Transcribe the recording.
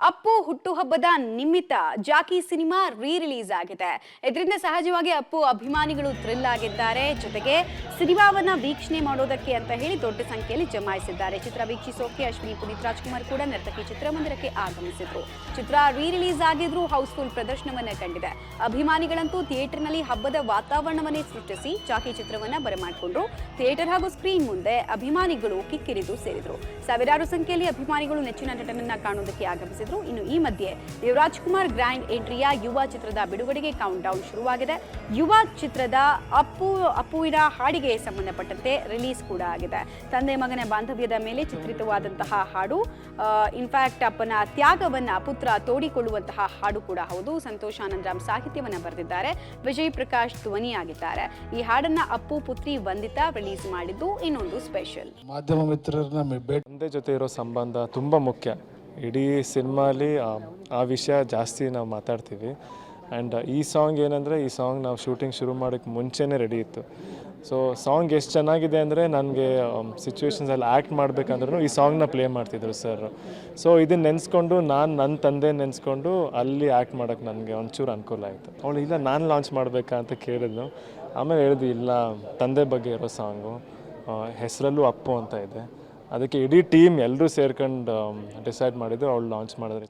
ಅಪ್ಪು ಹುಟ್ಟುಹಬ್ಬದ ನಿಮಿತ್ತ Jackie cinema release ಆಗಿದೆ. ಇದರಿಂದ ಸಹಜವಾಗಿ ಅಪ್ಪು ಅಭಿಮಾನಿಗಳು ಥ್ರಿಲ್ ಆಗಿದ್ದಾರೆ. ಜೊತೆಗೆ ಸಿನಿಮಾವನ್ನ ವೀಕ್ಷಣೆ ಮಾಡೋದಕ್ಕೆ ಅಂತ ಹೇಳಿ ದೊಡ್ಡ ಸಂಖ್ಯೆಯಲ್ಲಿ ಜಮಾಯಿಸಿದ್ದಾರೆ. ಚಿತ್ರ ವೀಕ್ಷಿಸೋಕೆ ಅಶ್ವಿನಿ ಪುನೀತ್ ರಾಜ್ಕುಮಾರ್ ಕೂಡ ನರ್ತಕಿ ಚಿತ್ರಮಂದಿರಕ್ಕೆ ಆಗಮಿಸಿದ್ರು. ಚಿತ್ರ ರಿಲೀಸ್ ಆಗಿದ್ರು ಹೌಸ್ಫುಲ್ ಪ್ರದರ್ಶನವನ್ನ ಕಂಡಿದೆ. ಅಭಿಮಾನಿಗಳಂತೂ ಥಿಯೇಟರ್ನಲ್ಲಿ ಹಬ್ಬದ ವಾತಾವರಣವನ್ನೇ ಸೃಷ್ಟಿಸಿ ಜಾಕಿ ಚಿತ್ರವನ್ನ ಬರಮಾಡಿಕೊಂಡ್ರು. ಥಿಯೇಟರ್ ಹಾಗೂ ಸ್ಕ್ರೀನ್ ಮುಂದೆ ಅಭಿಮಾನಿಗಳು ಕಿಕ್ಕಿರಿದು ಸೇರಿದ್ರು. ಸಾವಿರಾರು ಸಂಖ್ಯೆಯಲ್ಲಿ ಅಭಿಮಾನಿಗಳು ನೆಚ್ಚಿನ ನಟನನ್ನ ಕಾಣೋದಕ್ಕೆ ಆಗಮಿಸಿದ್ರು. ಇನ್ನು ಈ ಮಧ್ಯೆ ದೇವರಾಜ್ಕುಮಾರ್ ಗ್ರ್ಯಾಂಡ್ ಎಂಟ್ರಿಯ ಯುವ ಚಿತ್ರದ ಬಿಡುಗಡೆಗೆ ಕೌಂಟ್ ಡೌನ್ ಶುರುವಾಗಿದೆ. ಯುವ ಚಿತ್ರದ ಅಪ್ಪುವಿನ ಹಾಡಿಗೆ ಸಂಬಂಧಪಟ್ಟಂತೆ ರಿಲೀಸ್ ಕೂಡ ಆಗಿದೆ. ತಂದೆ ಮಗನ ಬಾಂಧವ್ಯದ ಮೇಲೆ ಚಿತ್ರಿತವಾದಂತಹ ಹಾಡು. ಇನ್ಫ್ಯಾಕ್ಟ್ ಅಪ್ಪನ ತ್ಯಾಗವನ್ನ ಪುತ್ರ ತೋಡಿಕೊಳ್ಳುವಂತಹ ಹಾಡು ಕೂಡ ಹೌದು. ಸಂತೋಷ್ ಆನಂದರಾಮ್ ಸಾಹಿತ್ಯವನ್ನ ಬರೆದಿದ್ದಾರೆ. ವಿಜಯ್ ಪ್ರಕಾಶ್ ಧ್ವನಿಯಾಗಿದ್ದಾರೆ. ಈ ಹಾಡನ್ನ ಅಪ್ಪು ಪುತ್ರಿ ವಂದಿತಾ ರಿಲೀಸ್ ಮಾಡಿದ್ದು ಇನ್ನೊಂದು ಸ್ಪೆಷಲ್. ಮಾಧ್ಯಮ ಮಿತ್ರರನ್ನ ತಂದೆ ಜೊತೆ ಇರೋ ಸಂಬಂಧ ತುಂಬ ಮುಖ್ಯ. ಇಡೀ ಸಿನಿಮಾಲಿ ಆ ವಿಷಯ ಜಾಸ್ತಿ ನಾವು ಮಾತಾಡ್ತೀವಿ. ಆ್ಯಂಡ್ ಈ ಸಾಂಗ್ ಏನಂದರೆ, ಈ ಸಾಂಗ್ ನಾವು ಶೂಟಿಂಗ್ ಶುರು ಮಾಡೋಕ್ಕೆ ಮುಂಚೆನೇ ರೆಡಿ ಇತ್ತು. ಸೊ ಸಾಂಗ್ ಎಷ್ಟು ಚೆನ್ನಾಗಿದೆ ಅಂದರೆ, ನನಗೆ ಸಿಚುವೇಶನ್ಸಲ್ಲಿ ಆ್ಯಕ್ಟ್ ಮಾಡಬೇಕಂದ್ರೂ ಈ ಸಾಂಗ್ನ ಪ್ಲೇ ಮಾಡ್ತಿದ್ರು ಸರ್. ಸೊ ಇದನ್ನು ನೆನೆಸ್ಕೊಂಡು ನನ್ನ ತಂದೆ ನೆನೆಸ್ಕೊಂಡು ಅಲ್ಲಿ ಆ್ಯಕ್ಟ್ ಮಾಡೋಕ್ಕೆ ನನಗೆ ಒಂಚೂರು ಅನುಕೂಲ ಆಯಿತು. ಅವಳು ಇಲ್ಲ ನಾನು ಲಾಂಚ್ ಮಾಡಬೇಕಾ ಅಂತ ಕೇಳಿದ್ಲು. ಆಮೇಲೆ ಹೇಳಿದ್ವಿ ಇಲ್ಲ, ತಂದೆ ಬಗ್ಗೆ ಇರೋ ಸಾಂಗು, ಹೆಸರಲ್ಲೂ ಅಪ್ಪು ಅಂತ ಇದೆ. ಅದಕ್ಕೆ ಇಡೀ ಟೀಮ್ ಎಲ್ಲರೂ ಸೇರ್ಕೊಂಡು ಡಿಸೈಡ್ ಮಾಡಿದ್ರು, ಅವಳು ಲಾಂಚ್ ಮಾಡಿದ್ರೆ